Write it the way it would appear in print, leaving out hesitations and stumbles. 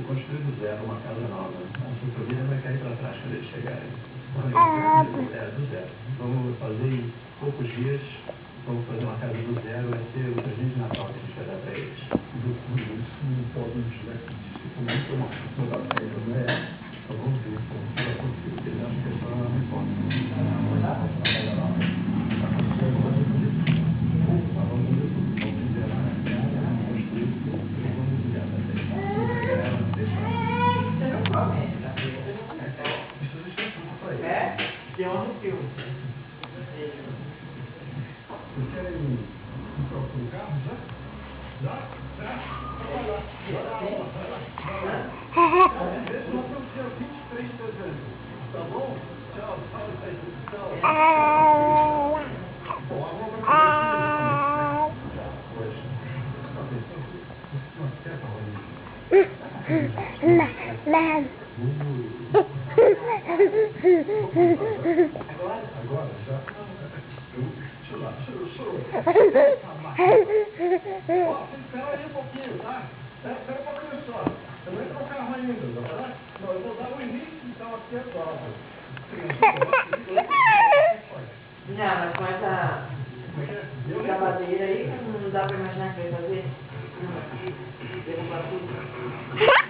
se construir do zero uma casa nova, a sua família vai cair para trás quando eles chegarem. Do zero. Vamos fazer em poucos dias, vamos fazer uma casa do zero, vai ser o presente de Natal que a gente vai dar para eles. Isso não pode nos tirar que dificuldade uma da feira, não é? Então vamos ver como vai acontecer, porque eles acham que é só uma reforma. Que é um filme. Vocês querem comprar um carro já? Já? Vai lá. Esse não foi o seu 23 de dezembro. Tá bom? Tchau. Tchau. Bom, a mão Agora já. Espera aí um pouquinho, tá? Espera um pouquinho só. Eu não entro no carro ainda, tá? Não, eu vou dar o início, então aqui agora. Não, mas com essa lavadeira aí, não dá pra imaginar que vai fazer? Derrubar tudo.